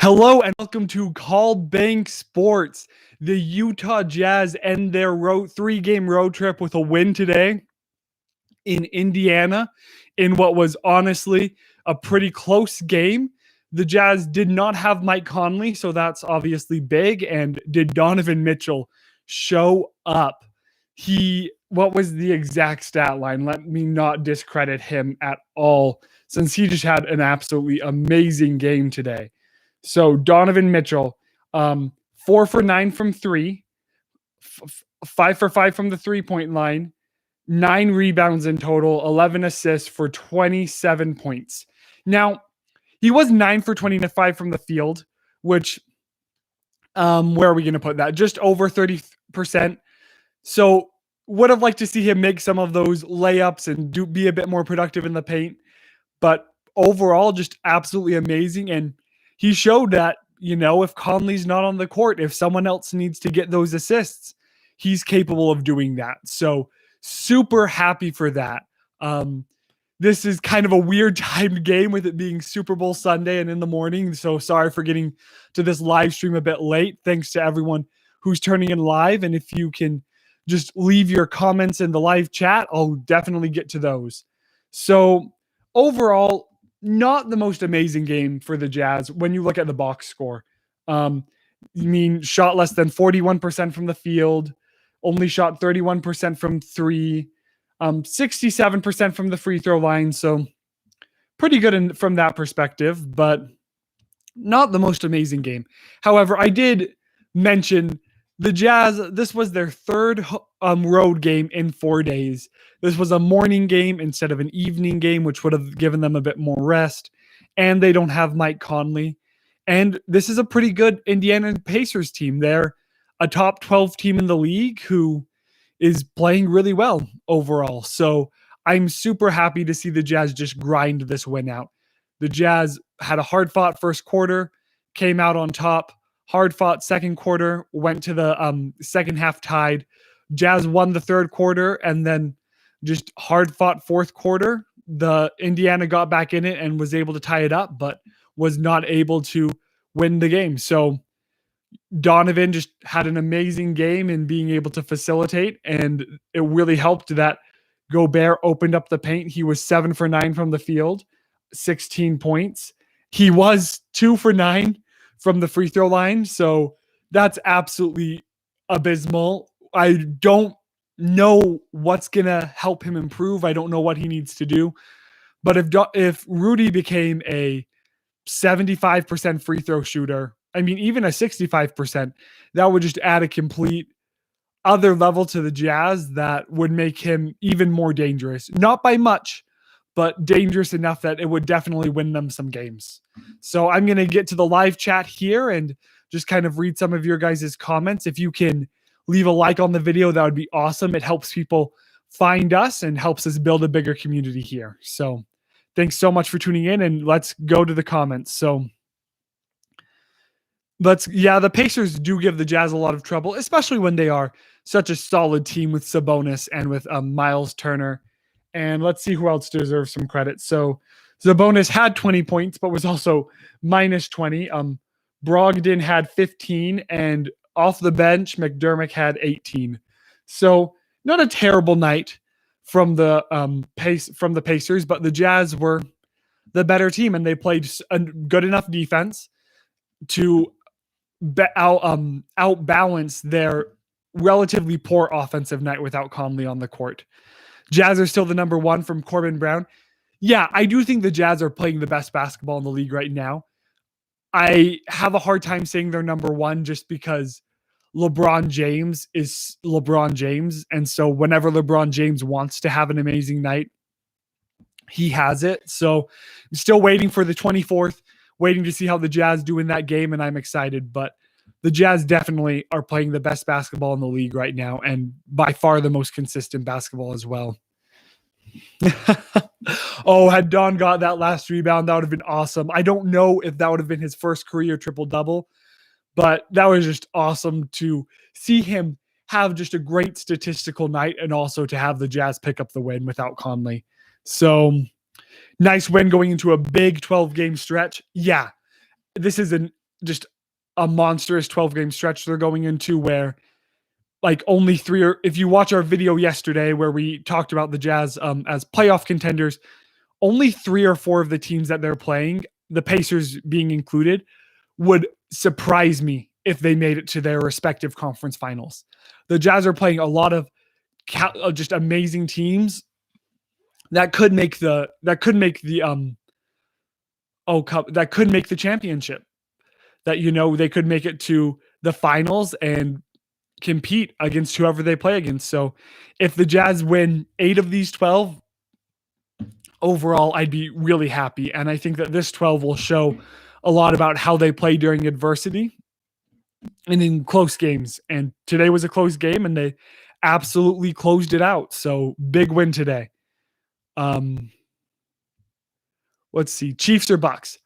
Hello and welcome to Call Bank Sports. The Utah Jazz end their three-game road trip with a win today in Indiana in what was honestly a pretty close game. The Jazz did not have Mike Conley, so that's obviously big. And did Donovan Mitchell show up? What was the exact stat line? Let me not discredit him at all, since he just had an absolutely amazing game today. So Donovan Mitchell, 4 for 9 from three, 5 for 5 from the 3-point line, 9 rebounds in total, 11 assists for 27 points. Now, he was 9 for 25 from the field, which, where are we going to put that? Just over 30%. So would have liked to see him make some of those layups and be a bit more productive in the paint. But overall, just absolutely amazing. And he showed that, if Conley's not on the court, if someone else needs to get those assists, he's capable of doing that. So super happy for that. This is kind of a weird timed game with it being Super Bowl Sunday and in the morning. So sorry for getting to this live stream a bit late. Thanks to everyone who's turning in live. And if you can just leave your comments in the live chat, I'll definitely get to those. So overall, not the most amazing game for the Jazz when you look at the box score. Shot less than 41% from the field, only shot 31% from three, 67% from the free throw line. So pretty good from that perspective, but not the most amazing game. However, I did mention the Jazz, this was their third road game in 4 days. This was a morning game instead of an evening game, which would have given them a bit more rest. And they don't have Mike Conley. And this is a pretty good Indiana Pacers team. They're a top 12 team in the league who is playing really well overall. So I'm super happy to see the Jazz just grind this win out. The Jazz had a hard-fought first quarter, came out on top. Hard-fought second quarter, went to the second half tied. Jazz won the third quarter, and then just hard-fought fourth quarter. The Indiana got back in it and was able to tie it up, but was not able to win the game. So Donovan just had an amazing game in being able to facilitate, and it really helped that Gobert opened up the paint. He was 7 for 9 from the field, 16 points. He was 2 for 9 from the free throw line. So that's absolutely abysmal. I don't know what's going to help him improve. I don't know what he needs to do. But if Rudy became a 75% free throw shooter, even a 65%, that would just add a complete other level to the Jazz that would make him even more dangerous. Not by much, but dangerous enough that it would definitely win them some games. So I'm going to get to the live chat here and just kind of read some of your guys' comments. If you can leave a like on the video, that would be awesome. It helps people find us and helps us build a bigger community here. So thanks so much for tuning in, and let's go to the comments. So the Pacers do give the Jazz a lot of trouble, especially when they are such a solid team with Sabonis and with Miles Turner. And let's see who else deserves some credit. So Sabonis had 20 points, but was also minus 20. Brogdon had 15, and off the bench, McDermott had 18. So not a terrible night from the Pacers, but the Jazz were the better team, and they played a good enough defense to outbalance their relatively poor offensive night without Conley on the court. Jazz are still the number one from Corbin Brown. Yeah, I do think the Jazz are playing the best basketball in the league right now. I have a hard time saying they're number one just because LeBron James is LeBron James. And so whenever LeBron James wants to have an amazing night, he has it. So I'm still waiting for the 24th, waiting to see how the Jazz do in that game, and I'm excited. But the Jazz definitely are playing the best basketball in the league right now, and by far the most consistent basketball as well. Oh, had Don got that last rebound, that would have been awesome. I don't know if that would have been his first career triple-double, but that was just awesome to see him have just a great statistical night and also to have the Jazz pick up the win without Conley. So nice win going into a big 12-game stretch. Yeah, this is an just a monstrous 12-game stretch they're going into where like only three, or if you watch our video yesterday where we talked about the Jazz as playoff contenders, only 3 or 4 of the teams that they're playing, the Pacers being included, would surprise me if they made it to their respective conference finals. The Jazz are playing a lot of just amazing teams that could make the championship. That they could make it to the finals and compete against whoever they play against. So if the Jazz win 8 of these 12, overall, I'd be really happy. And I think that this 12 will show a lot about how they play during adversity and in close games. And today was a close game and they absolutely closed it out. So big win today. Let's see. Chiefs or Bucks?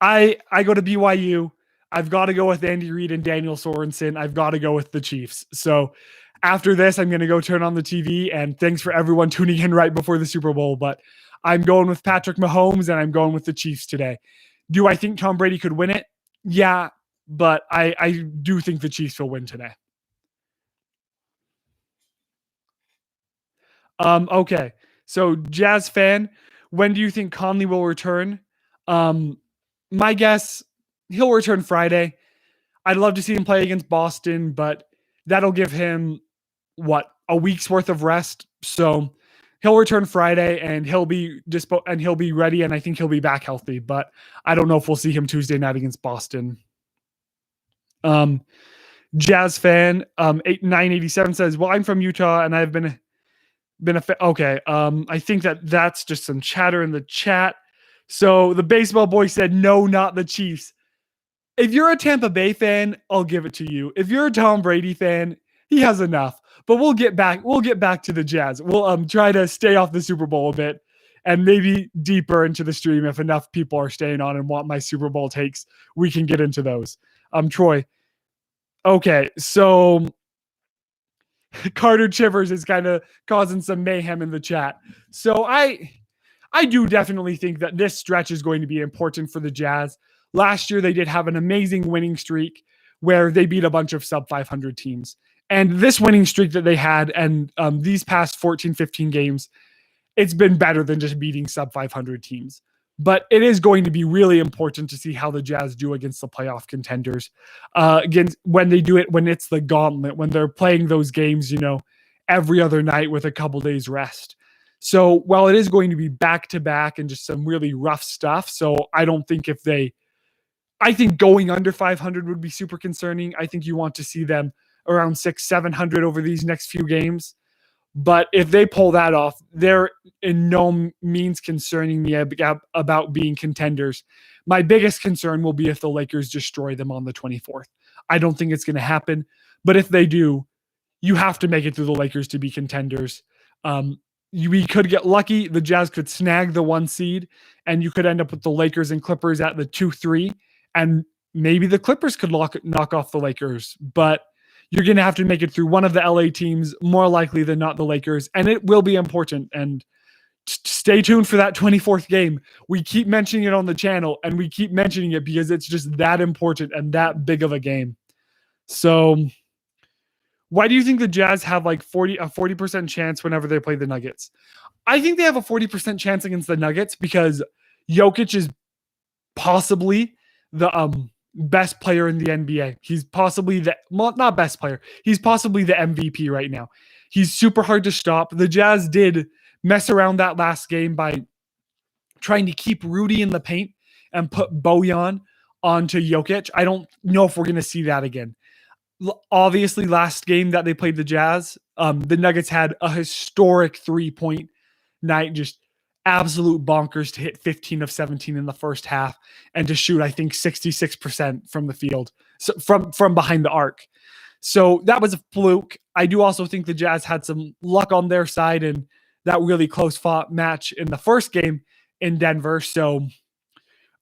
I go to BYU. I've got to go with Andy Reid and Daniel Sorensen. I've got to go with the Chiefs. So after this, I'm going to go turn on the TV, and thanks for everyone tuning in right before the Super Bowl. But I'm going with Patrick Mahomes, and I'm going with the Chiefs today. Do I think Tom Brady could win it? Yeah, but I do think the Chiefs will win today. Okay. So Jazz fan, when do you think Conley will return? My guess, he'll return Friday. I'd love to see him play against Boston, but that'll give him a week's worth of rest. So he'll return Friday and he'll be ready, and I think he'll be back healthy, but I don't know if we'll see him Tuesday night against Boston. Jazz fan 987 says, well, I'm from Utah and I've been okay. I think that's just some chatter in the chat. So the baseball boy said, no, not the Chiefs. If you're a Tampa Bay fan, I'll give it to you. If you're a Tom Brady fan, he has enough. But we'll get back to the Jazz. We'll try to stay off the Super Bowl a bit and maybe deeper into the stream if enough people are staying on and want my Super Bowl takes. We can get into those. Troy. Okay, so Carter Chivers is kind of causing some mayhem in the chat. So I do definitely think that this stretch is going to be important for the Jazz. Last year, they did have an amazing winning streak where they beat a bunch of sub 500 teams. And this winning streak that they had and these past 14, 15 games, it's been better than just beating sub 500 teams. But it is going to be really important to see how the Jazz do against the playoff contenders. Against when they do it, when it's the gauntlet, when they're playing those games, every other night with a couple days rest. So while it is going to be back-to-back and just some really rough stuff, so I don't think I think going under 500 would be super concerning. I think you want to see them around 600-700 over these next few games. But if they pull that off, they're in no means concerning me about being contenders. My biggest concern will be if the Lakers destroy them on the 24th. I don't think it's going to happen. But if they do, you have to make it through the Lakers to be contenders. We could get lucky. The Jazz could snag the 1 seed, and you could end up with the Lakers and Clippers at the 2-3. And maybe the Clippers could knock off the Lakers. But you're going to have to make it through one of the LA teams, more likely than not the Lakers, and it will be important. And stay tuned for that 24th game. We keep mentioning it on the channel, and we keep mentioning it because it's just that important and that big of a game. So why do you think the Jazz have like a 40% chance whenever they play the Nuggets? I think they have a 40% chance against the Nuggets because Jokic is possibly the best player in the NBA. He's possibly not best player. He's possibly the MVP right now. He's super hard to stop. The Jazz did mess around that last game by trying to keep Rudy in the paint and put Bojan onto Jokic. I don't know if we're going to see that again. Obviously, last game that they played the Jazz, the Nuggets had a historic 3-point night, just absolute bonkers to hit 15 of 17 in the first half and to shoot, I think, 66% from the field, so from behind the arc. So that was a fluke. I do also think the Jazz had some luck on their side in that really close fought match in the first game in Denver. So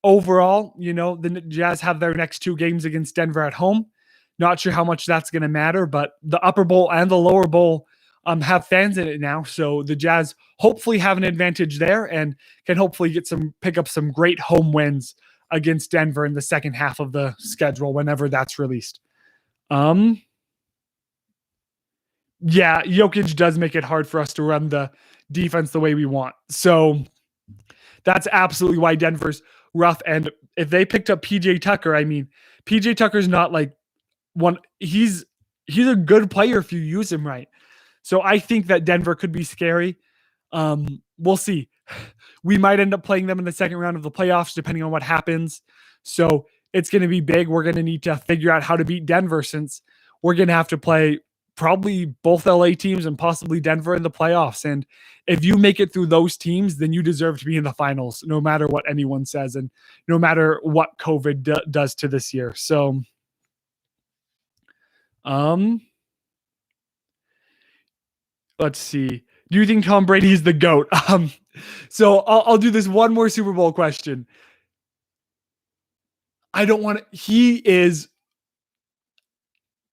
overall, the Jazz have their next 2 games against Denver at home. Not sure how much that's going to matter, but the upper bowl and the lower bowl have fans in it now. So the Jazz hopefully have an advantage there and can hopefully pick up some great home wins against Denver in the second half of the schedule whenever that's released. Yeah, Jokic does make it hard for us to run the defense the way we want. So that's absolutely why Denver's rough. And if they picked up PJ Tucker, I mean, PJ Tucker's not like one. He's a good player if you use him right. So I think that Denver could be scary. We'll see. We might end up playing them in the second round of the playoffs, depending on what happens. So it's going to be big. We're going to need to figure out how to beat Denver, since we're going to have to play probably both LA teams and possibly Denver in the playoffs. And if you make it through those teams, then you deserve to be in the finals, no matter what anyone says, and no matter what COVID does to this year. So, let's see. Do you think Tom Brady is the GOAT? So I'll do this one more Super Bowl question. I don't want to.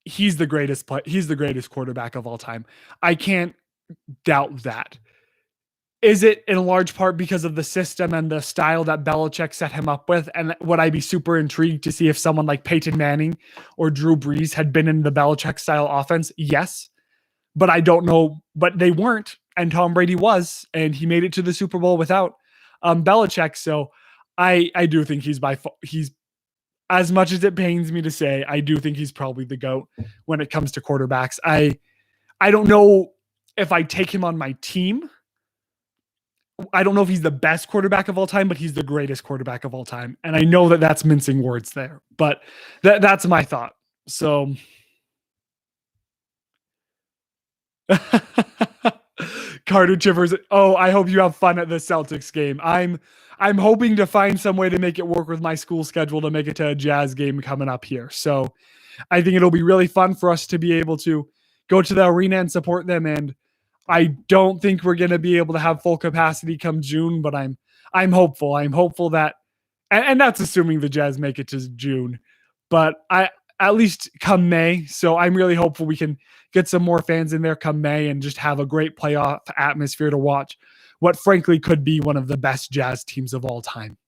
He's the greatest he's the greatest quarterback of all time. I can't doubt that. Is it in large part because of the system and the style that Belichick set him up with? And would I be super intrigued to see if someone like Peyton Manning or Drew Brees had been in the Belichick style offense? Yes. But I don't know. But they weren't. And Tom Brady was. And he made it to the Super Bowl without Belichick. So I do think he's as much as it pains me to say, I do think he's probably the GOAT when it comes to quarterbacks. I don't know if I take him on my team. I don't know if he's the best quarterback of all time, but he's the greatest quarterback of all time. And I know that that's mincing words there, but that's my thought. So Carter Chivers. Oh, I hope you have fun at the Celtics game. I'm hoping to find some way to make it work with my school schedule to make it to a Jazz game coming up here. So I think it'll be really fun for us to be able to go to the arena and support them. And I don't think we're going to be able to have full capacity come June, but I'm hopeful. I'm hopeful that, and that's assuming the Jazz make it to June, but at least come May. So I'm really hopeful we can get some more fans in there come May and just have a great playoff atmosphere to watch what frankly could be one of the best Jazz teams of all time.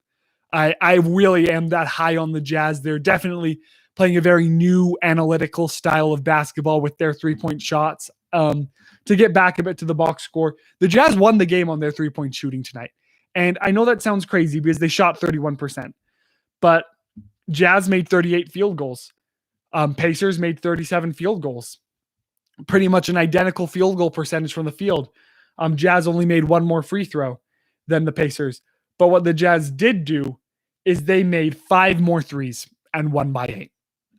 I really am that high on the Jazz. They're definitely playing a very new analytical style of basketball with their 3-point shots. To get back a bit to the box score, the Jazz won the game on their 3-point shooting tonight. And I know that sounds crazy because they shot 31%, but Jazz made 38 field goals. Pacers made 37 field goals. Pretty much an identical field goal percentage from the field. Jazz only made one more free throw than the Pacers. But what the Jazz did do is they made 5 more threes and won by 8.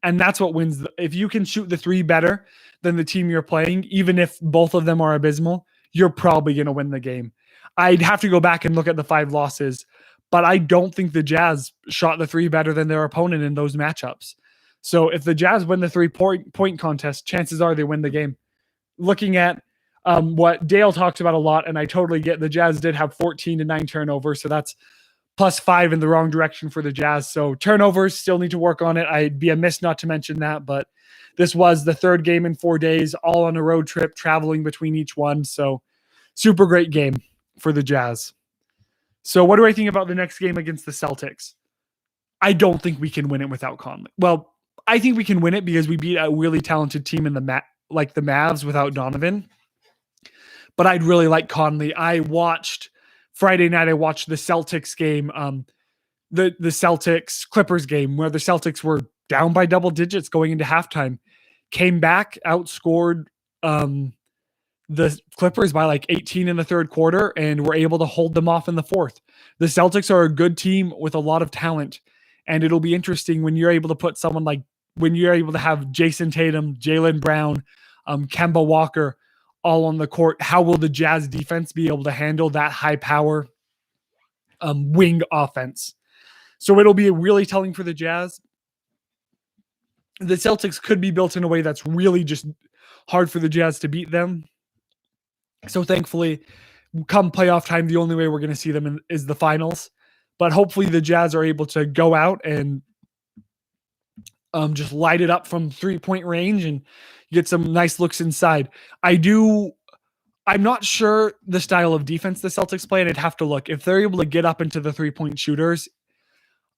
And that's what wins. If you can shoot the 3 better than the team you're playing, even if both of them are abysmal, you're probably going to win the game. I'd have to go back and look at the 5 losses, but I don't think the Jazz shot the 3 better than their opponent in those matchups. So if the Jazz win the 3-point contest, chances are they win the game. Looking at what Dale talks about a lot, and I totally get, the Jazz did have 14 to 9 turnovers, so that's plus 5 in the wrong direction for the Jazz. So turnovers, still need to work on it. I'd be amiss not to mention that, but this was the 3rd game in 4 days, all on a road trip, traveling between each one. So super great game for the Jazz. So what do I think about the next game against the Celtics? I don't think we can win it without Conley. Well, I think we can win it because we beat a really talented team in like the Mavs without Donovan. But I'd really like Conley. Friday night, I watched the Celtics game, the Celtics Clippers game, where the Celtics were down by double digits going into halftime, came back, outscored the Clippers by like 18 in the 3rd quarter, and were able to hold them off in the 4th. The Celtics are a good team with a lot of talent, and it'll be interesting when you're able to put someone like, when you're able to have Jason Tatum, Jaylen Brown, Kemba Walker all on the court. How will the Jazz defense be able to handle that high power wing offense? So it'll be really telling for the Jazz. The Celtics could be built in a way that's really just hard for the Jazz to beat them. So thankfully, come playoff time, the only way we're going to see them is the finals. But hopefully the Jazz are able to go out and just light it up from 3-point range and get some nice looks inside. I'm not sure the style of defense the Celtics play, and I'd have to look. If they're able to get up into the 3-point shooters,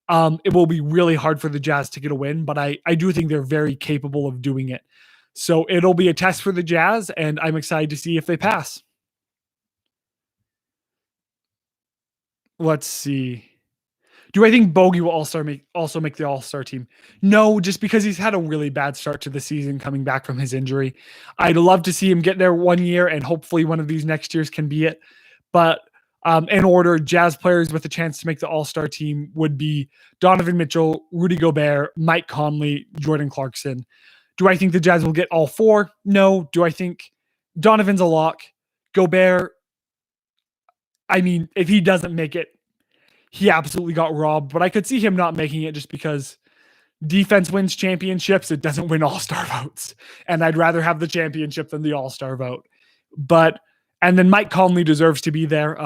it will be really hard for the Jazz to get a win, but I do think they're very capable of doing it. So it'll be a test for the Jazz, and I'm excited to see if they pass. Let's see. Do I think Bogey will also make the All-Star team? No, just because he's had a really bad start to the season coming back from his injury. I'd love to see him get there one year, and hopefully one of these next years can be it. But in order, Jazz players with a chance to make the All-Star team would be Donovan Mitchell, Rudy Gobert, Mike Conley, Jordan Clarkson. Do I think the Jazz will get all four? No. Do I think Donovan's a lock? Gobert, I mean, if he doesn't make it, he absolutely got robbed, but I could see him not making it just because defense wins championships. It doesn't win all-star votes. And I'd rather have the championship than the all-star vote. And then Mike Conley deserves to be there.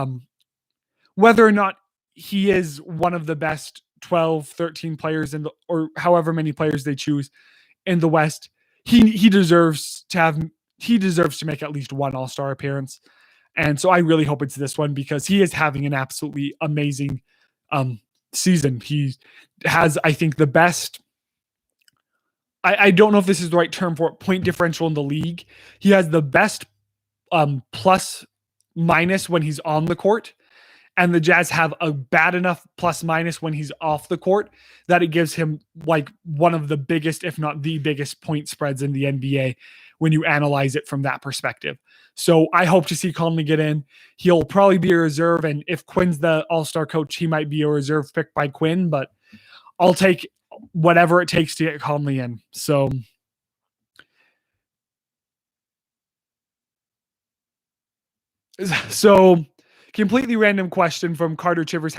Whether or not he is one of the best 12, 13 players or however many players they choose in the West, he deserves to make at least one all-star appearance. And so I really hope it's this one because he is having an absolutely amazing season. He has, I think, the best. I don't know if this is the right term for it, point differential in the league. He has the best plus minus when he's on the court. And the Jazz have a bad enough plus minus when he's off the court that it gives him like one of the biggest, if not the biggest point spreads in the NBA when you analyze it from that perspective. So I hope to see Conley get in. He'll probably be a reserve. And if Quinn's the all-star coach, he might be a reserve pick by Quinn, but I'll take whatever it takes to get Conley in. So completely random question from Carter Chivers.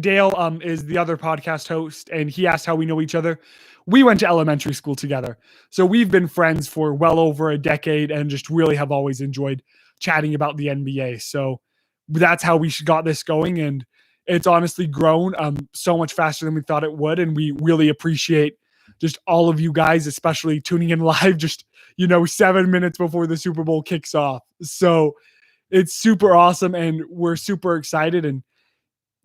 Dale is the other podcast host, and he asked how we know each other. We went to elementary school together. So we've been friends for well over a decade and just really have always enjoyed chatting about the NBA. So that's how we got this going. And it's honestly grown so much faster than we thought it would. And we really appreciate just all of you guys, especially tuning in live just, 7 minutes before the Super Bowl kicks off. So it's super awesome and we're super excited, and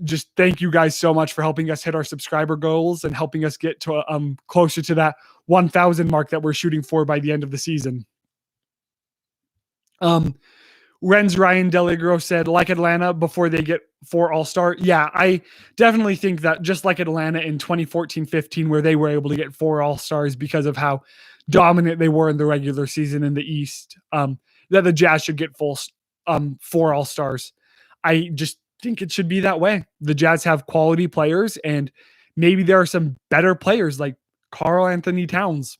just thank you guys so much for helping us hit our subscriber goals and helping us get to closer to that 1,000 mark that we're shooting for by the end of the season. Ren's Ryan Deligro said, like Atlanta before they get 4 All-Star. Yeah, I definitely think that just like Atlanta in 2014-15, where they were able to get 4 All-Stars because of how dominant they were in the regular season in the East, that the Jazz should get 4 All-Stars. I just think it should be that way. The Jazz have quality players, and maybe there are some better players like Karl Anthony Towns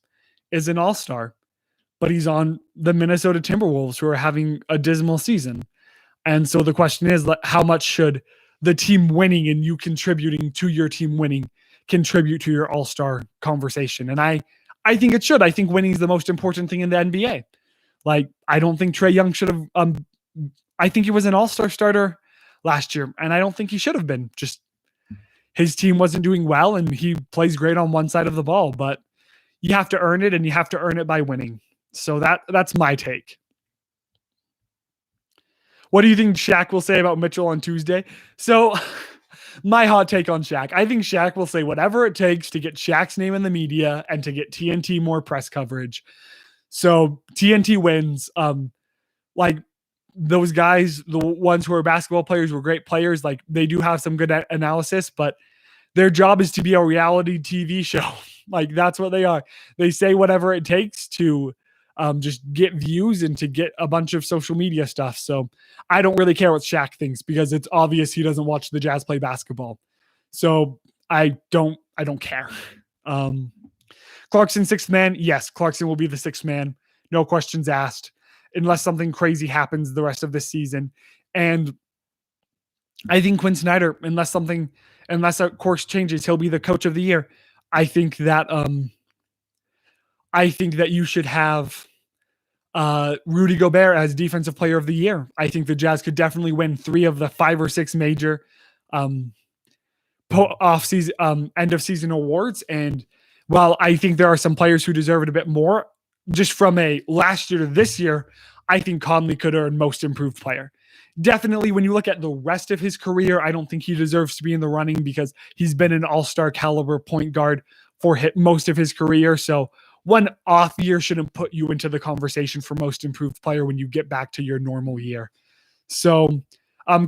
is an All-Star, but he's on the Minnesota Timberwolves, who are having a dismal season. And so the question is, how much should the team winning and you contributing to your team winning contribute to your All-Star conversation? And I think it should. I think winning is the most important thing in the NBA. Like, I don't think Trae Young should have I think he was an All-Star starter last year, and I don't think he should have been. Just his team wasn't doing well, and he plays great on one side of the ball, but you have to earn it, and you have to earn it by winning. So that's my take. What do you think Shaq will say about Mitchell on Tuesday? So my hot take on Shaq, I think Shaq will say whatever it takes to get Shaq's name in the media and to get TNT more press coverage. So TNT wins. Like, those guys, the ones who are basketball players, were great players. Like, they do have some good analysis, but their job is to be a reality TV show. Like, that's what they are. They say whatever it takes to just get views and to get a bunch of social media stuff. So I don't really care what Shaq thinks because it's obvious he doesn't watch the Jazz play basketball. So I don't care. Clarkson, 6th man. Yes, Clarkson will be the 6th man. No questions asked, unless something crazy happens the rest of this season. And I think Quinn Snyder, unless a course changes, he'll be the coach of the year. I think that you should have Rudy Gobert as defensive player of the year. I think the Jazz could definitely win 3 of the 5 or 6 major off-season end of season awards. And while I think there are some players who deserve it a bit more, just from a last year to this year, I think Conley could earn most improved player. definitely when you look at the rest of his career, I don't think he deserves to be in the running because he's been an all-star caliber point guard for most of his career. So one off year shouldn't put you into the conversation for most improved player when you get back to your normal year. So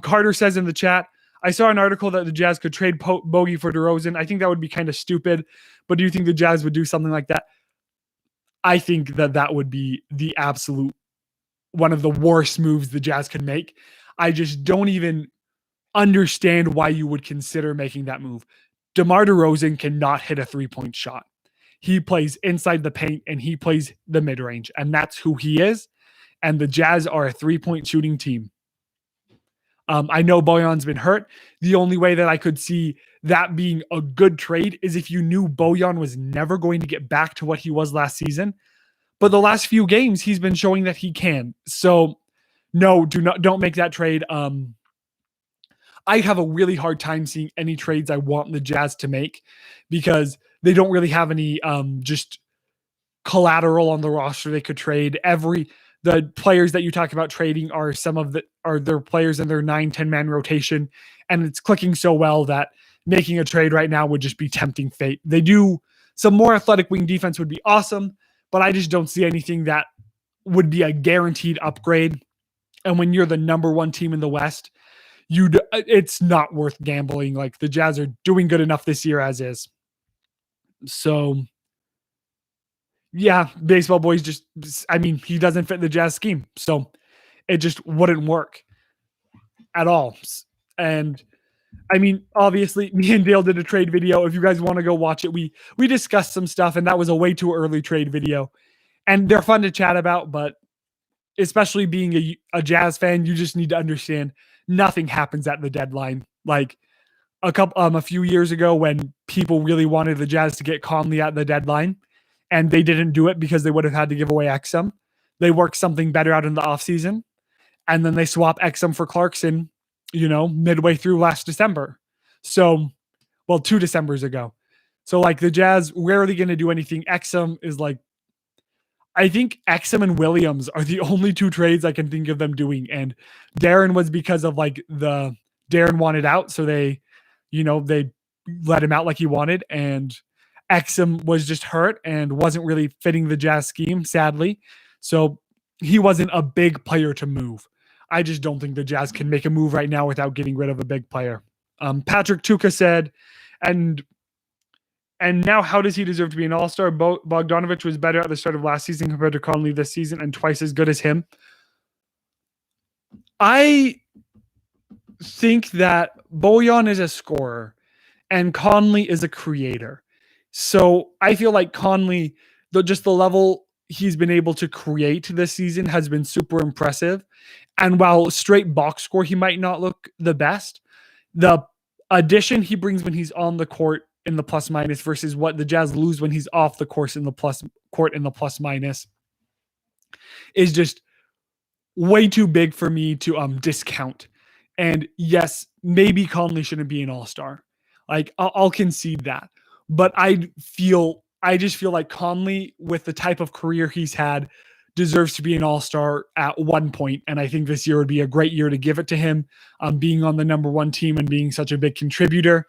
Carter says in the chat, I saw an article that the Jazz could trade Bogey for DeRozan. I think that would be kind of stupid, but do you think the Jazz would do something like that? I think that would be the absolute one of the worst moves the Jazz could make. I just don't even understand why you would consider making that move. DeMar DeRozan cannot hit a three-point shot. He plays inside the paint and he plays the mid-range, and that's who he is. And the Jazz are a three-point shooting team. I know Bojan's been hurt. The only way that I could see that being a good trade is if you knew Bojan was never going to get back to what he was last season. But the last few games, he's been showing that he can. So, no, don't make that trade. I have a really hard time seeing any trades I want the Jazz to make because they don't really have any just collateral on the roster they could trade. The players that you talk about trading are their players in their 9-10 man rotation, and it's clicking so well that making a trade right now would just be tempting fate. They do some more athletic wing defense would be awesome, but I just don't see anything that would be a guaranteed upgrade. And when you're the number one team in the West, it's not worth gambling. Like the Jazz are doing good enough this year as is. So yeah, baseball boys he doesn't fit the Jazz scheme. So it just wouldn't work at all. And obviously me and Dale did a trade video. If you guys want to go watch it, we discussed some stuff and that was a way too early trade video. And they're fun to chat about, but especially being a Jazz fan, you just need to understand nothing happens at the deadline. Like a few years ago when people really wanted the Jazz to get Conley at the deadline, and they didn't do it because they would have had to give away Exum. They worked something better out in the offseason, and then they swap Exum for Clarkson, midway through last December. So, 2 Decembers ago. So, the Jazz rarely going to do anything. Exum is I think Exum and Williams are the only 2 trades I can think of them doing. And Darren was because of Darren wanted out. So they let him out like he wanted. And Exum was just hurt and wasn't really fitting the Jazz scheme, sadly. So he wasn't a big player to move. I just don't think the Jazz can make a move right now without getting rid of a big player. Patrick Tuca said, and now how does he deserve to be an all-star? Bogdanovich was better at the start of last season compared to Conley this season and twice as good as him. I think that Bojan is a scorer and Conley is a creator. So I feel like Conley, the level he's been able to create this season has been super impressive. And while straight box score, he might not look the best, the addition he brings when he's on the court in the plus minus versus what the Jazz lose when he's off the court in the plus minus is just way too big for me to discount. And yes, maybe Conley shouldn't be an all-star. I'll concede that. But I just feel like Conley, with the type of career he's had, deserves to be an all-star at one point. And I think this year would be a great year to give it to him, being on the number one team and being such a big contributor.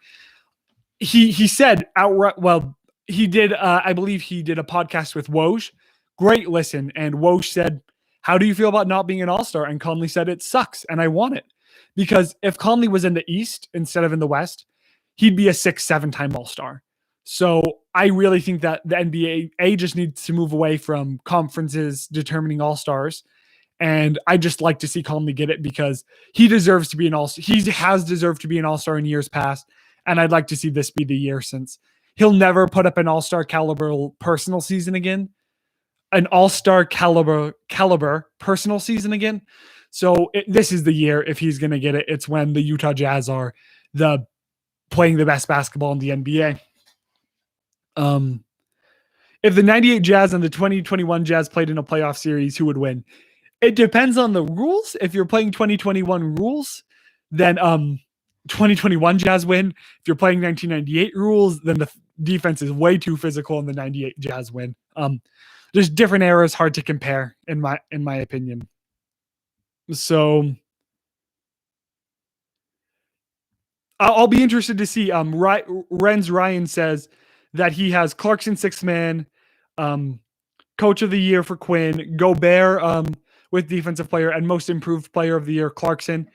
He said outright, he did, I believe he did a podcast with Woj. Great listen. And Woj said, how do you feel about not being an all-star? And Conley said, it sucks. And I want it. Because if Conley was in the East instead of in the West, he'd be a 6-7 time all-star. So I really think that the NBA just needs to move away from conferences determining all-stars. And I just like to see Conley get it because he deserves to be an all-star. He has deserved to be an all-star in years past. And I'd like to see this be the year, since he'll never put up an all-star caliber personal season again. An all-star caliber personal season again. So this is the year, if he's going to get it. It's when the Utah Jazz are playing the best basketball in the NBA. If the 98 Jazz and the 2021 Jazz played in a playoff series, who would win? It depends on the rules. If you're playing 2021 rules, then 2021 Jazz win. If you're playing 1998 rules, then the defense is way too physical and the 98 Jazz win. There's different eras, hard to compare in my opinion. So I'll be interested to see. Renz Ryan says that he has Clarkson sixth man, coach of the year for Quinn, Gobert with defensive player, and most improved player of the year Clarkson.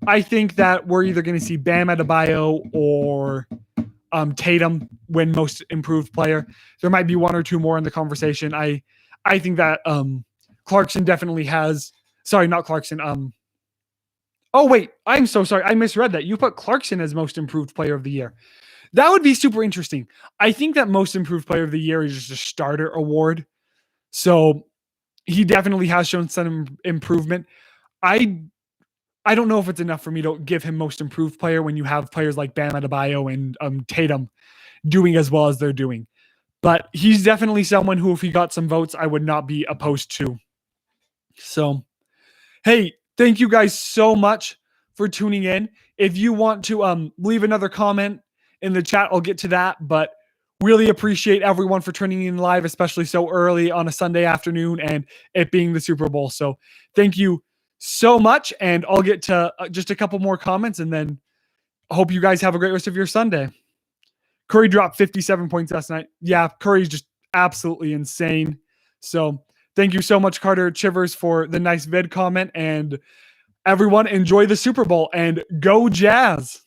I think that we're either going to see Bam Adebayo or Tatum win most improved player. There might be one or two more in the conversation. I think that Clarkson definitely has. Sorry, not Clarkson. Oh, wait. I'm so sorry. I misread that. You put Clarkson as most improved player of the year. That would be super interesting. I think that most improved player of the year is just a starter award. So he definitely has shown some improvement. I don't know if it's enough for me to give him most improved player when you have players like Bam Adebayo and Tatum doing as well as they're doing. But he's definitely someone who, if he got some votes, I would not be opposed to. So, hey, thank you guys so much for tuning in. If you want to leave another comment in the chat, I'll get to that. But really appreciate everyone for tuning in live, especially so early on a Sunday afternoon and it being the Super Bowl. So thank you so much. And I'll get to just a couple more comments and then hope you guys have a great rest of your Sunday. Curry dropped 57 points last night. Yeah, Curry's just absolutely insane. So thank you so much, Carter Chivers, for the nice vid comment. And everyone enjoy the Super Bowl and go Jazz.